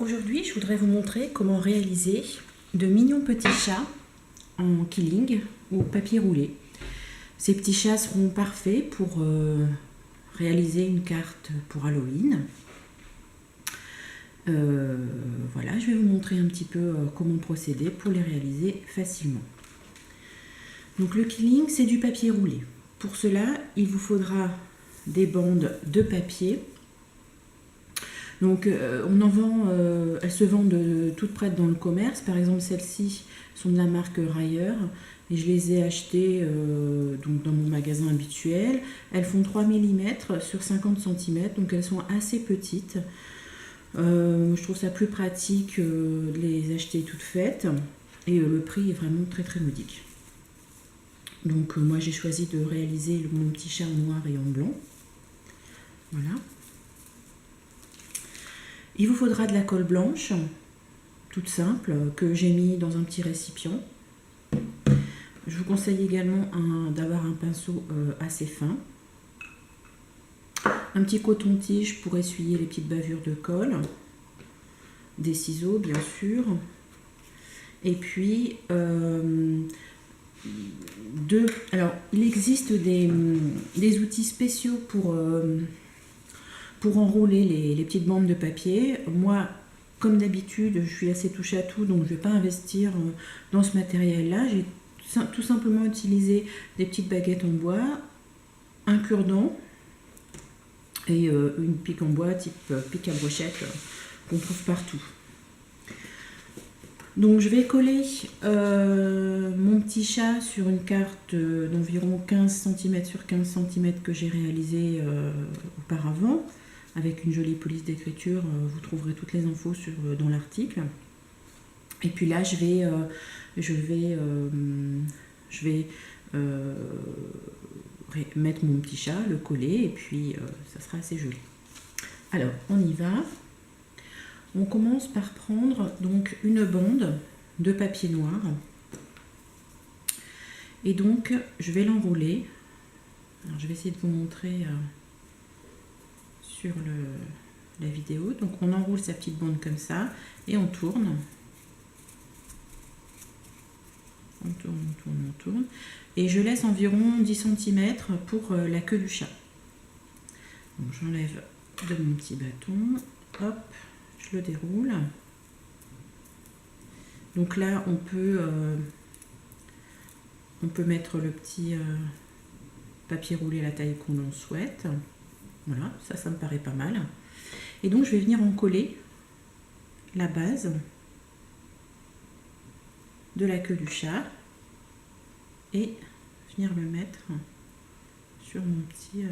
Aujourd'hui, je voudrais vous montrer comment réaliser de mignons petits chats en quilling ou papier roulé. Ces petits chats seront parfaits pour réaliser une carte pour Halloween. Voilà, je vais vous montrer un petit peu comment procéder pour les réaliser facilement. Donc le quilling, c'est du papier roulé. Pour cela, il vous faudra des bandes de papier. Donc on en vend, elles se vendent toutes prêtes dans le commerce. Par exemple, celles-ci sont de la marque Rayer et je les ai achetées donc dans mon magasin habituel. Elles font 3 mm sur 50 cm, donc elles sont assez petites. Je trouve ça plus pratique de les acheter toutes faites et le prix est vraiment très très modique. Donc moi j'ai choisi de réaliser mon petit chat en noir et en blanc. Voilà. Il vous faudra de la colle blanche, toute simple, que j'ai mis dans un petit récipient. Je vous conseille également d'avoir un pinceau assez fin. Un petit coton-tige pour essuyer les petites bavures de colle. Des ciseaux, bien sûr. Et puis, alors, il existe des outils spéciaux pour enrouler les petites bandes de papier. Moi, comme d'habitude, je suis assez touche à tout, donc je ne vais pas investir dans ce matériel-là. J'ai tout simplement utilisé des petites baguettes en bois, un cure-dent et une pique en bois type pique à brochette qu'on trouve partout. Donc je vais coller mon petit chat sur une carte d'environ 15 cm sur 15 cm que j'ai réalisée auparavant. Avec une jolie police d'écriture, vous trouverez toutes les infos dans l'article. Et puis là, je vais mettre mon petit chat, le coller, et puis ça sera assez joli. Alors, on y va. On commence par prendre donc une bande de papier noir. Et donc, je vais l'enrouler. Alors, je vais essayer de vous montrer sur la vidéo. Donc on enroule sa petite bande comme ça et on tourne. On tourne, on tourne, on tourne. Et je laisse environ 10 cm pour la queue du chat. Donc j'enlève de mon petit bâton. Hop, je le déroule. Donc là on peut mettre le petit papier roulé à la taille qu'on en souhaite. Voilà, ça me paraît pas mal. Et donc je vais venir en coller la base de la queue du chat et venir le mettre sur mon petit...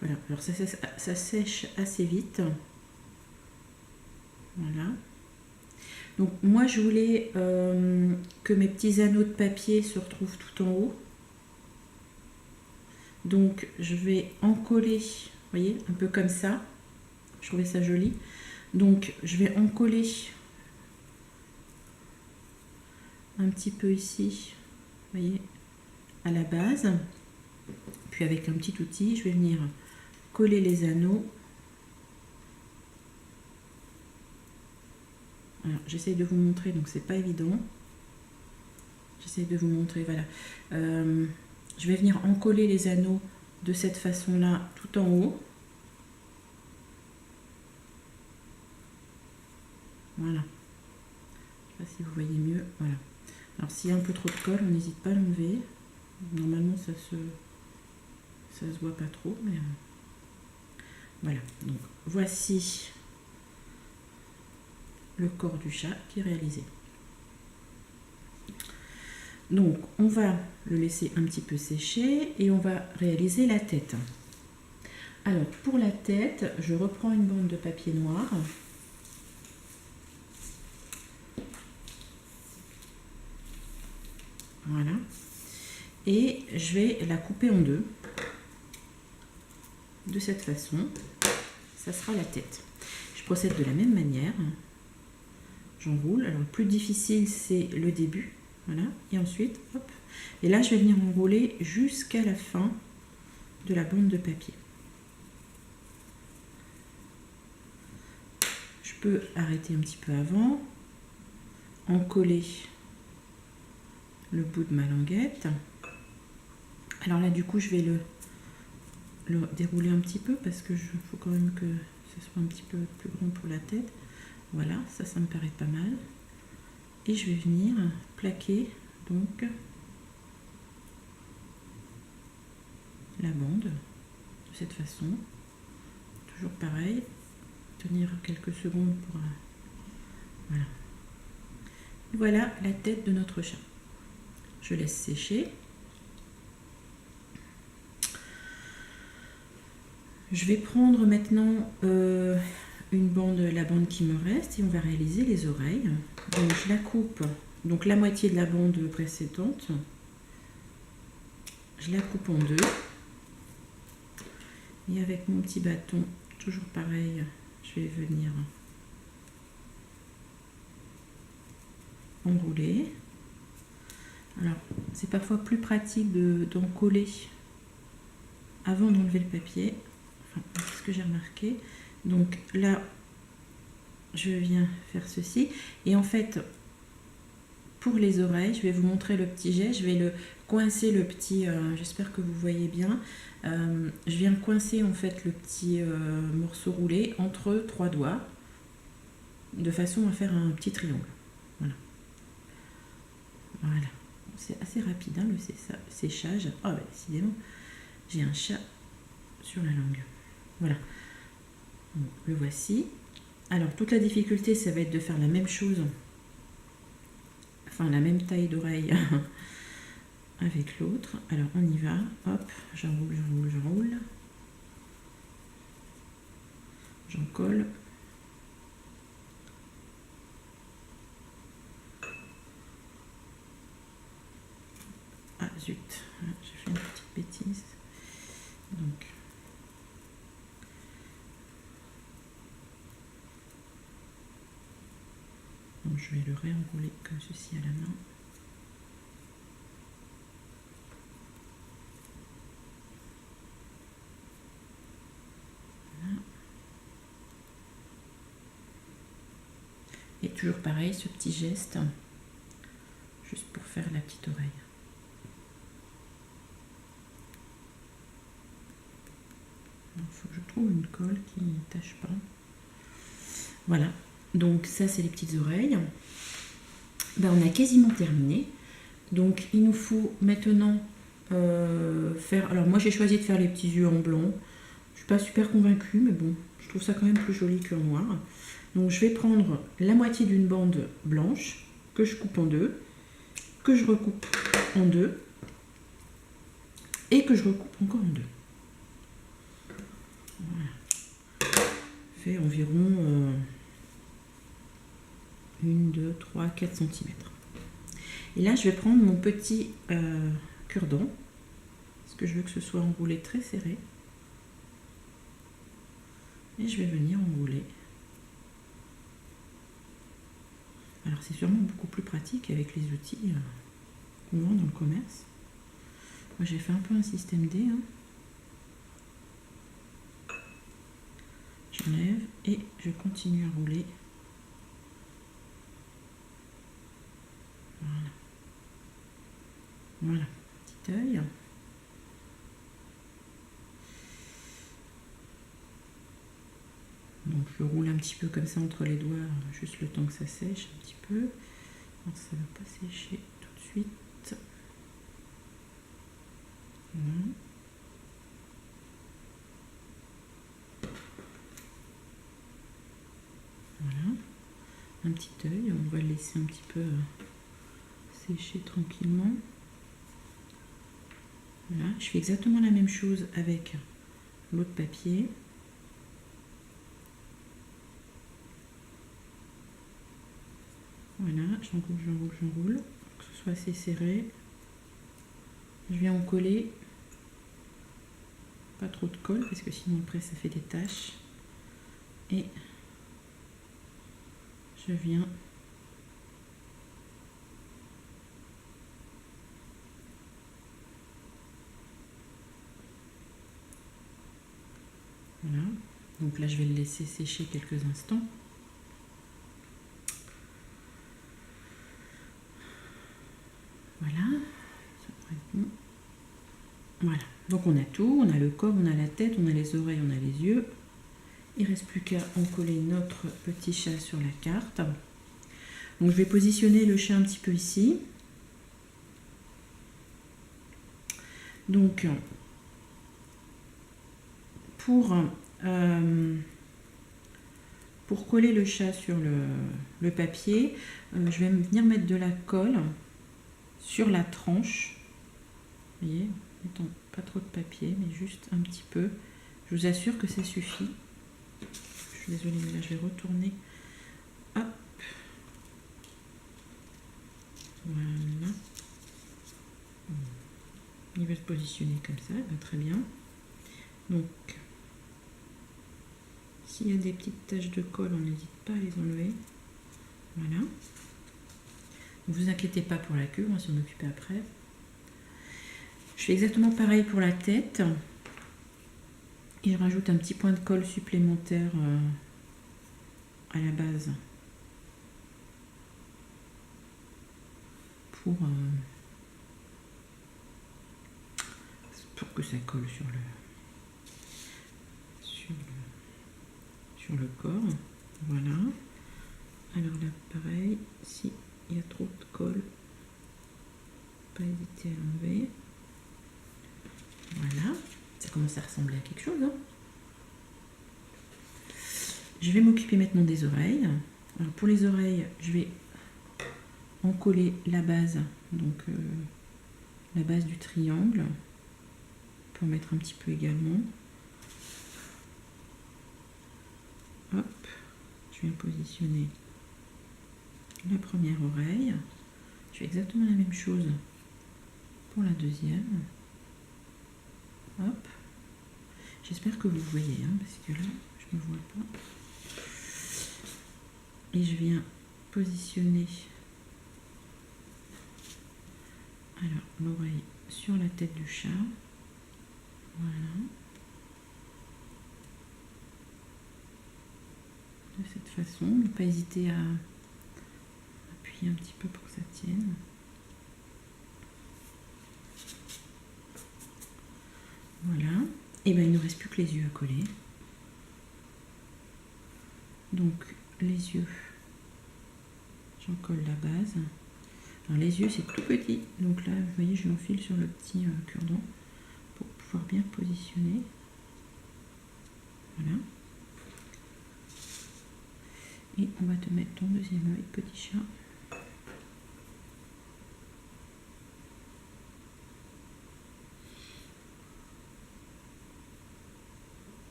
Voilà, alors ça sèche assez vite. Voilà. Donc moi je voulais que mes petits anneaux de papier se retrouvent tout en haut. Donc je vais en coller, vous voyez, un peu comme ça. Je trouvais ça joli. Donc je vais en coller un petit peu ici, vous voyez, à la base. Puis avec un petit outil, je vais venir coller les anneaux. Alors j'essaye de vous montrer, donc c'est pas évident. J'essaye de vous montrer, voilà. Je vais venir en coller les anneaux de cette façon-là, tout en haut. Voilà. Je ne sais pas si vous voyez mieux. Voilà. Alors s'il y a un peu trop de colle, on n'hésite pas à l'enlever. Normalement, ça se voit pas trop, mais voilà. Donc voici le corps du chat qui est réalisé. Donc on va le laisser un petit peu sécher et on va réaliser la tête. Alors pour la tête, je reprends une bande de papier noir. Voilà. Et je vais la couper en deux. De cette façon, ça sera la tête. Je procède de la même manière. J'enroule. Alors le plus difficile c'est le début. Voilà, et ensuite, hop, et là je vais venir enrouler jusqu'à la fin de la bande de papier. peux arrêter un petit peu avant, encoller le bout de ma languette. Alors là, du coup, je vais le dérouler un petit peu parce que faut quand même que ce soit un petit peu plus grand pour la tête. Voilà, ça me paraît pas mal. Et je vais venir plaquer donc la bande de cette façon. Toujours pareil, tenir quelques secondes pour... Voilà. Voilà la tête de notre chat. Je laisse sécher. Je vais prendre maintenant la bande qui me reste et on va réaliser les oreilles. Donc je la coupe, donc la moitié de la bande précédente, je la coupe en deux. Et avec mon petit bâton, toujours pareil, je vais venir enrouler. Alors c'est parfois plus pratique d'en coller avant d'enlever le papier. Enfin, c'est ce que j'ai remarqué. Donc là, je viens faire ceci. Et en fait, pour les oreilles, je vais vous montrer le petit jet. Je vais le coincer, le petit... j'espère que vous voyez bien. Je viens coincer en fait le petit morceau roulé entre 3 doigts, de façon à faire un petit triangle. Voilà. Voilà. C'est assez rapide, hein, le séchage. Ah, bah, décidément, j'ai un chat sur la langue. Voilà, bon, le voici. Alors toute la difficulté, ça va être de faire la même chose, enfin la même taille d'oreille avec l'autre. Alors on y va, hop, j'enroule, j'en colle. Ah zut, j'ai fait une petite bêtise. Donc je vais le réenrouler comme ceci à la main. Voilà. Et toujours pareil, ce petit geste, juste pour faire la petite oreille. Il faut que je trouve une colle qui ne tâche pas. Voilà, donc ça c'est les petites oreilles. Ben, on a quasiment terminé. Donc il nous faut maintenant faire... Alors moi j'ai choisi de faire les petits yeux en blanc. Je suis pas super convaincue, mais bon, je trouve ça quand même plus joli qu'en noir. Donc je vais prendre la moitié d'une bande blanche que je coupe en deux, que je recoupe en deux et que je recoupe encore en deux. Voilà. Fait environ 1, 2, 3, 4 cm. Et là je vais prendre mon petit cure-dent, parce que je veux que ce soit enroulé très serré. Et je vais venir enrouler. Alors c'est sûrement beaucoup plus pratique avec les outils qu'on vend dans le commerce. Moi j'ai fait un peu un système D. Hein. J'enlève et je continue à rouler. Voilà. Voilà, petit œil. Donc je roule un petit peu comme ça entre les doigts, juste le temps que ça sèche un petit peu. Alors, ça ne va pas sécher tout de suite. Voilà. Voilà. Un petit œil, on va le laisser un petit peu sécher tranquillement. Voilà. Je fais exactement la même chose avec l'autre papier. Voilà, j'enroule, que ce soit assez serré. Je viens en coller, pas trop de colle parce que sinon après ça fait des taches. Et je viens voilà, donc là je vais le laisser sécher quelques instants. Voilà, ça devrait être bon. Voilà, donc on a tout, on a le corps, on a la tête, on a les oreilles, on a les yeux. Il ne reste plus qu'à en coller notre petit chat sur la carte. Donc je vais positionner le chat un petit peu ici. Donc pour coller le chat sur le papier, je vais venir mettre de la colle sur la tranche. Vous voyez, mettons pas trop de papier, mais juste un petit peu. Je vous assure que ça suffit. Je suis désolée, mais là je vais retourner. Hop. Voilà. Il va se positionner comme ça, va très bien. Donc, s'il y a des petites taches de colle, on n'hésite pas à les enlever. Voilà. Ne vous inquiétez pas pour la queue, on va s'en occuper après. Je fais exactement pareil pour la tête. Et je rajoute un petit point de colle supplémentaire à la base. Pour que ça colle sur le corps. Voilà. Alors là, pareil, si il y a trop de colle, pas hésiter à l'enlever. Voilà, ça commence à ressembler à quelque chose. Hein. Je vais m'occuper maintenant des oreilles. Alors pour les oreilles, je vais en coller la base, donc la base du triangle. On peut en mettre un petit peu également. Hop, je viens positionner la première oreille. Je fais exactement la même chose pour la deuxième. Hop. J'espère que vous voyez, hein, parce que là, je ne vois pas. Et je viens positionner alors l'oreille sur la tête du chat. Voilà. De cette façon, ne pas hésiter à appuyer un petit peu pour que ça tienne. Voilà. Et bien il ne nous reste plus que les yeux à coller. Donc les yeux, j'en colle la base. Alors les yeux c'est tout petit, donc là vous voyez je l'enfile sur le petit cure-dent pour pouvoir bien positionner. Voilà. Et on va te mettre ton deuxième œil, petit chat.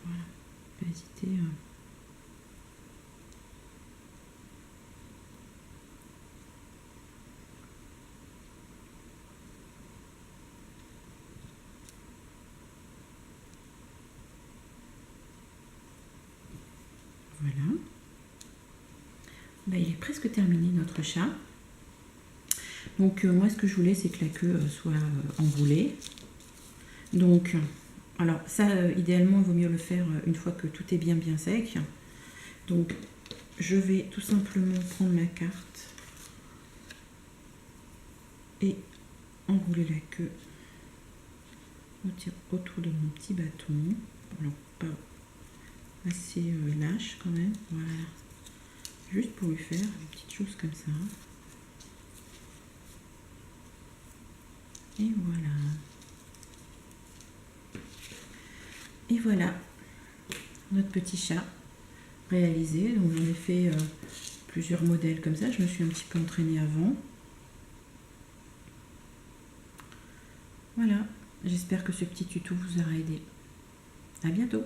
Voilà, pas hésiter. Voilà. Ben, il est presque terminé notre chat. Donc moi ce que je voulais c'est que la queue soit enroulée. Donc alors ça idéalement il vaut mieux le faire une fois que tout est bien sec. Donc je vais tout simplement prendre ma carte et enrouler la queue autour de mon petit bâton. Alors pas assez lâche quand même, voilà. Juste pour lui faire une petite chose comme ça. Et voilà. Et voilà notre petit chat réalisé. Donc j'en ai fait plusieurs modèles comme ça. Je me suis un petit peu entraînée avant. Voilà. J'espère que ce petit tuto vous aura aidé. À bientôt.